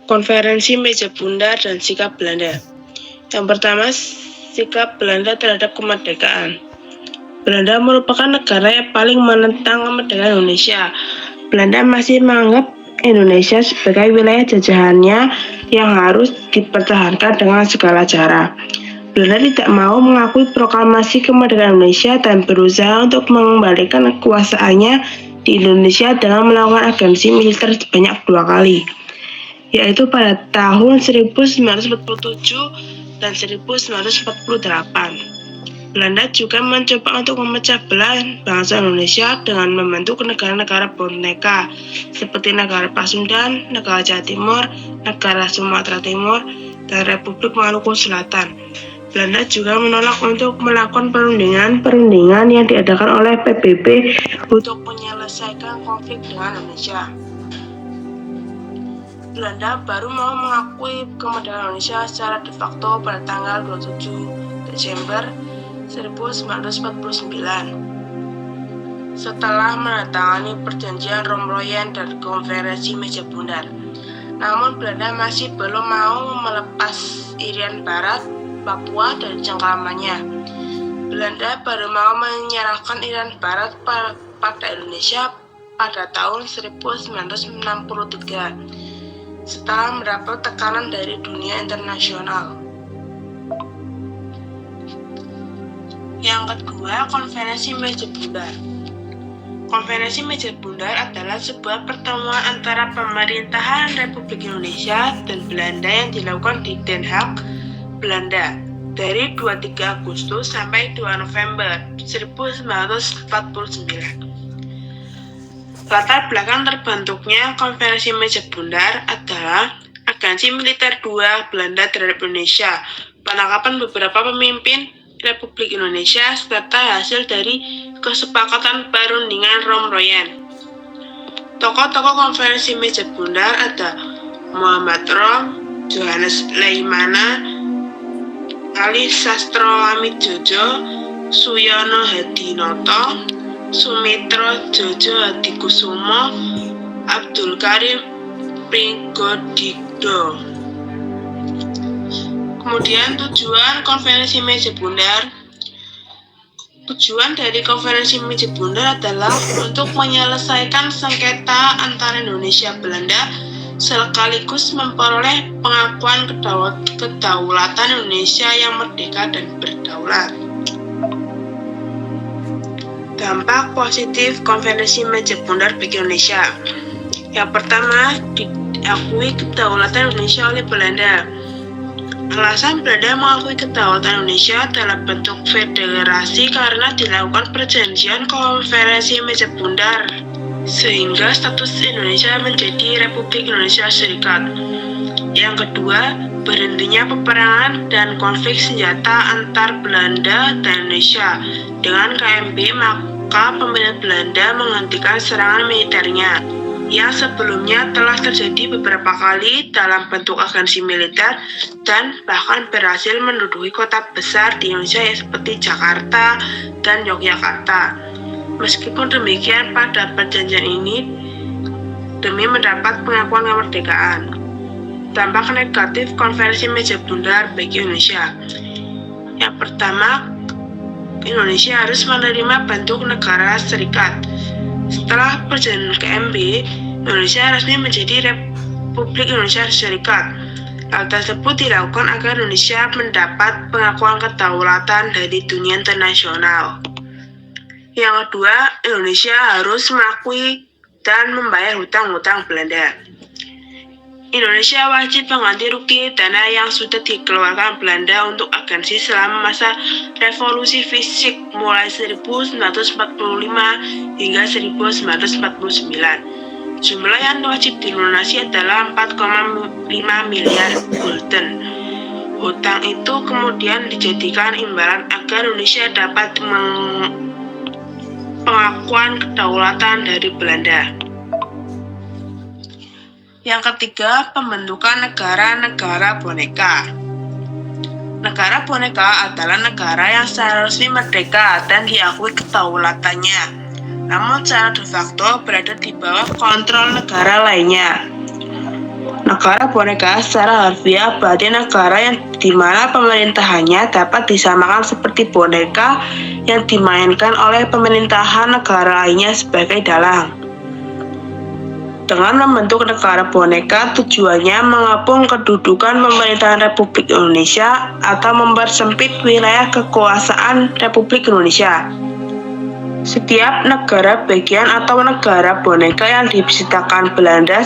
Konferensi Meja Bundar dan Sikap Belanda. Yang pertama, sikap Belanda terhadap kemerdekaan. Belanda merupakan negara yang paling menentang kemerdekaan Indonesia. Belanda masih menganggap Indonesia sebagai wilayah jajahannya yang harus dipertahankan dengan segala cara. Belanda tidak mau mengakui proklamasi kemerdekaan Indonesia dan berusaha untuk mengembalikan kekuasaannya di Indonesia dengan melakukan agensi militer sebanyak 2 kali, yaitu pada tahun 1947 dan 1948. Belanda juga mencoba untuk memecah belah bangsa Indonesia dengan membentuk negara-negara boneka seperti negara Pasundan, negara Jawa Timur, negara Sumatera Timur, dan Republik Maluku Selatan. Belanda juga menolak untuk melakukan perundingan yang diadakan oleh PBB untuk menyelesaikan konflik dengan Indonesia. Belanda baru mau mengakui kemerdekaan Indonesia secara de facto pada tanggal 27 Desember 1949 setelah menandatangani perjanjian Romloyen dan konferensi Meja Bundar. Namun Belanda masih belum mau melepas Irian Barat, Papua dari cengkramannya. Belanda baru mau menyerahkan Irian Barat pada Indonesia pada tahun 1963 setelah mendapat tekanan dari dunia internasional. Yang kedua, Konferensi Meja Bundar. Konferensi Meja Bundar adalah sebuah pertemuan antara pemerintahan Republik Indonesia dan Belanda yang dilakukan di Den Haag, Belanda, dari 23 Agustus sampai 2 November 1949. Latar belakang terbentuknya Konferensi Meja Bundar adalah agensi militer 2 Belanda terhadap Indonesia, penangkapan beberapa pemimpin Republik Indonesia, serta hasil dari kesepakatan perundingan Romloyen. Tokoh-tokoh Konferensi Meja Bundar ada Muhammad Rom, Johannes Leimana, Ali Sastroamidjojo, Suyono Hadinoto, Sumitro Jojo Hadikusumo, Abdul Karim Prigodikdo. Kemudian tujuan Konferensi Meja Bundar. Tujuan dari Konferensi Meja Bundar adalah untuk menyelesaikan sengketa antara Indonesia dan Belanda sekaligus memperoleh pengakuan kedaulatan Indonesia yang merdeka dan berdaulat. Dampak positif Konferensi Meja Bundar bagi Indonesia. Yang pertama, diakui kedaulatan Indonesia oleh Belanda. Alasan Belanda mengakui kedaulatan Indonesia dalam bentuk federasi karena dilakukan perjanjian Konferensi Meja Bundar, sehingga status Indonesia menjadi Republik Indonesia Serikat. Yang kedua, berhentinya peperangan dan konflik senjata antar Belanda dan Indonesia. Dengan KMB, maka pemerintah Belanda menghentikan serangan militernya yang sebelumnya telah terjadi beberapa kali dalam bentuk agensi militer dan bahkan berhasil menduduki kota besar di Indonesia seperti Jakarta dan Yogyakarta. Meskipun demikian, pada perjanjian ini demi mendapat pengakuan kemerdekaan. Dampak negatif Konferensi Meja Bundar bagi Indonesia. Yang pertama, Indonesia harus menerima bentuk negara serikat. Setelah perjanjian KMB, Indonesia resmi menjadi Republik Indonesia Serikat. Hal tersebut dilakukan agar Indonesia mendapat pengakuan kedaulatan dari dunia internasional. Yang kedua, Indonesia harus mengakui dan membayar hutang-hutang Belanda. Indonesia wajib mengganti rugi dana yang sudah dikeluarkan Belanda untuk agensi selama masa revolusi fisik mulai 1945 hingga 1949. Jumlah yang wajib dilunasi adalah 4,5 miliar gulden. Hutang itu kemudian dijadikan imbalan agar Indonesia dapat pengakuan kedaulatan dari Belanda. Yang ketiga, pembentukan negara-negara boneka. Negara boneka adalah negara yang secara resmi merdeka dan diakui kedaulatannya, namun secara de facto berada di bawah kontrol negara lainnya. Negara boneka secara harfiah berarti negara yang dimana pemerintahannya dapat disamakan seperti boneka yang dimainkan oleh pemerintahan negara lainnya sebagai dalang. Dengan membentuk negara boneka, tujuannya mengepung kedudukan pemerintahan Republik Indonesia atau mempersempit wilayah kekuasaan Republik Indonesia. Setiap negara bagian atau negara boneka yang disediakan Belanda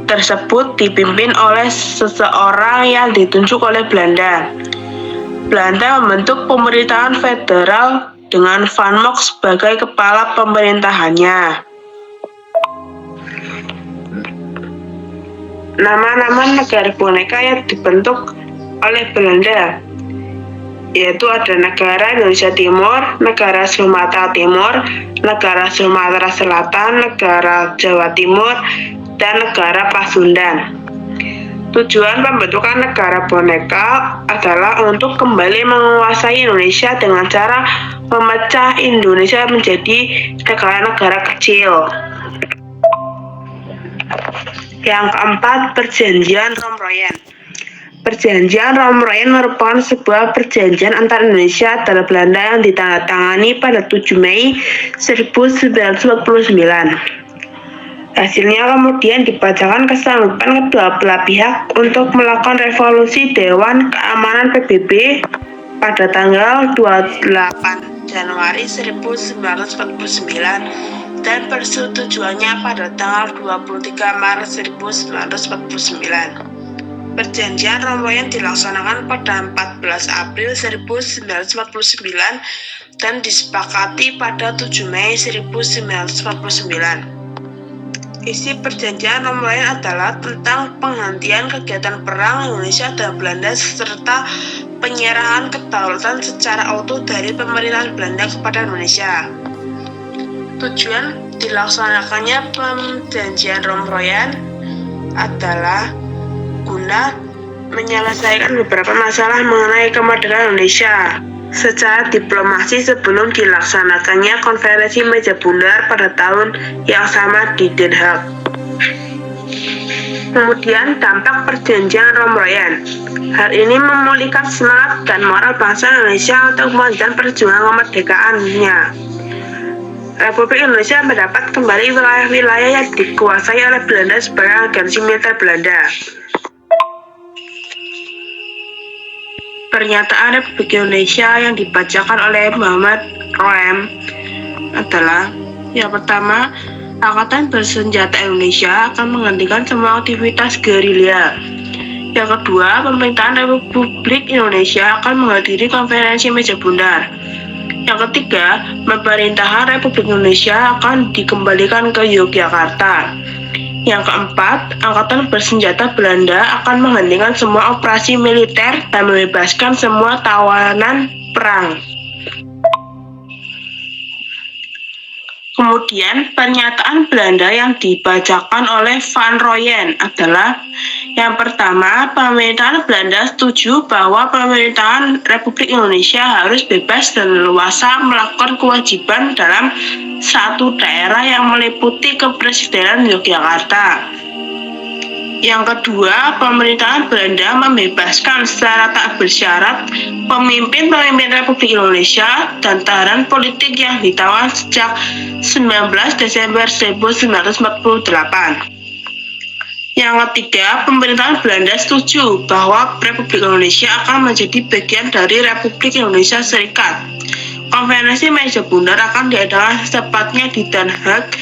tersebut dipimpin oleh seseorang yang ditunjuk oleh Belanda. Belanda membentuk pemerintahan federal dengan Van Mock sebagai kepala pemerintahannya. Nama-nama negara boneka yang dibentuk oleh Belanda yaitu ada negara Indonesia Timur, negara Sumatera Timur, negara Sumatera Selatan, negara Jawa Timur, dan negara Pasundan. Tujuan pembentukan negara boneka adalah untuk kembali menguasai Indonesia dengan cara memecah Indonesia menjadi negara-negara kecil. Yang keempat, Perjanjian Romroyen. Perjanjian Romroyen merupakan sebuah perjanjian antara Indonesia dan Belanda yang ditandatangani pada 7 Mei 1949. Hasilnya kemudian dibacakan kesanggupan kedua belah pihak untuk melakukan revolusi Dewan Keamanan PBB pada tanggal 28 Januari 1949 dan persetujuannya pada tanggal 23 Maret 1949. Perjanjian Romroyen dilaksanakan pada 14 April 1949 dan disepakati pada 7 Mei 1949. Isi perjanjian Romroyen adalah tentang penghentian kegiatan perang Indonesia dan Belanda serta penyerahan kedaulatan secara utuh dari pemerintahan Belanda kepada Indonesia. Tujuan dilaksanakannya perjanjian Romroyen adalah guna menyelesaikan beberapa masalah mengenai kemerdekaan Indonesia secara diplomasi sebelum dilaksanakannya konferensi meja bundar pada tahun yang sama di Den Haag. Kemudian dampak perjanjian Romroyen. Hal ini memulihkan semangat dan moral bangsa Indonesia untuk melanjutkan perjuangan kemerdekaannya. Republik Indonesia mendapat kembali wilayah-wilayah yang dikuasai oleh Belanda sebagai agensi militer Belanda. Pernyataan Republik Indonesia yang dibacakan oleh Muhammad Roem adalah: yang pertama, Angkatan Bersenjata Indonesia akan menghentikan semua aktivitas gerilya. Yang kedua, pemerintahan Republik Indonesia akan menghadiri konferensi meja bundar. Yang ketiga, pemerintahan Republik Indonesia akan dikembalikan ke Yogyakarta. Yang keempat, Angkatan Bersenjata Belanda akan menghentikan semua operasi militer dan membebaskan semua tawanan perang. Kemudian, pernyataan Belanda yang dibacakan oleh Van Royen adalah: yang pertama, pemerintahan Belanda setuju bahwa pemerintahan Republik Indonesia harus bebas dan leluasa melakukan kewajiban dalam satu daerah yang meliputi Kepresidenan Yogyakarta. Yang kedua, pemerintahan Belanda membebaskan secara tak bersyarat pemimpin-pemimpin Republik Indonesia dan tahanan politik yang ditawan sejak 19 Desember 1948. Yang ketiga, pemerintahan Belanda setuju bahwa Republik Indonesia akan menjadi bagian dari Republik Indonesia Serikat. Konferensi meja bundar akan diadakan secepatnya di Den Haag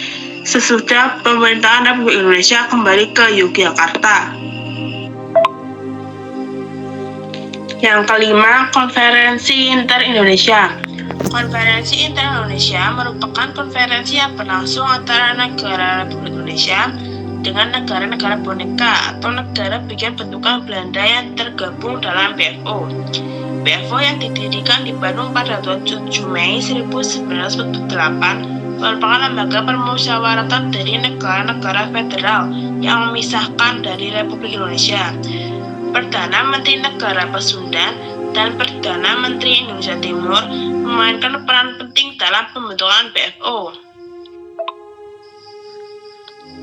sesudah pemerintahan Republik Indonesia kembali ke Yogyakarta. Yang kelima, Konferensi Inter-Indonesia. Konferensi Inter-Indonesia merupakan konferensi yang berlangsung antara negara Republik Indonesia dengan negara-negara boneka atau negara bagian bentukan Belanda yang tergabung dalam BFO. BFO yang didirikan di Bandung pada 7 Mei 1948 merupakan lembaga permusyawaratan dari negara-negara federal yang memisahkan dari Republik Indonesia. Perdana Menteri Negara Pasundan dan Perdana Menteri Indonesia Timur memainkan peran penting dalam pembentukan BFO.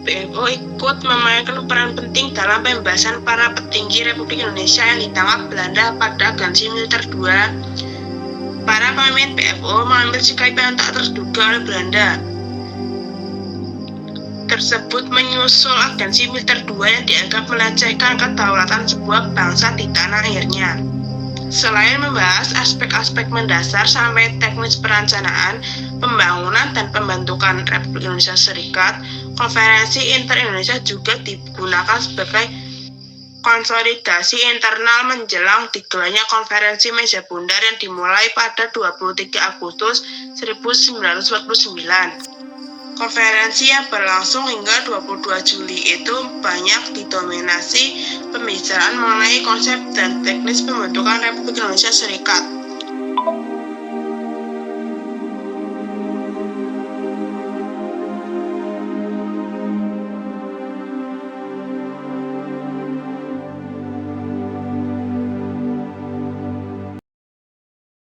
PFO ikut memainkan peran penting dalam pembebasan para petinggi Republik Indonesia yang ditangkap Belanda pada agensi militer 2. Para pemimpin PFO mengambil sikap yang tak terduga oleh Belanda tersebut menyusul agensi militer 2 yang dianggap melecehkan kedaulatan sebuah bangsa di tanah airnya. Selain membahas aspek-aspek mendasar sampai teknis perencanaan, pembangunan, dan pembentukan Republik Indonesia Serikat, Konferensi Inter-Indonesia juga digunakan sebagai konsolidasi internal menjelang digelarnya Konferensi Meja Bundar yang dimulai pada 23 Agustus 1949. Konferensi yang berlangsung hingga 22 Juli itu banyak didominasi pembicaraan mengenai konsep dan teknis pembentukan Republik Indonesia Serikat.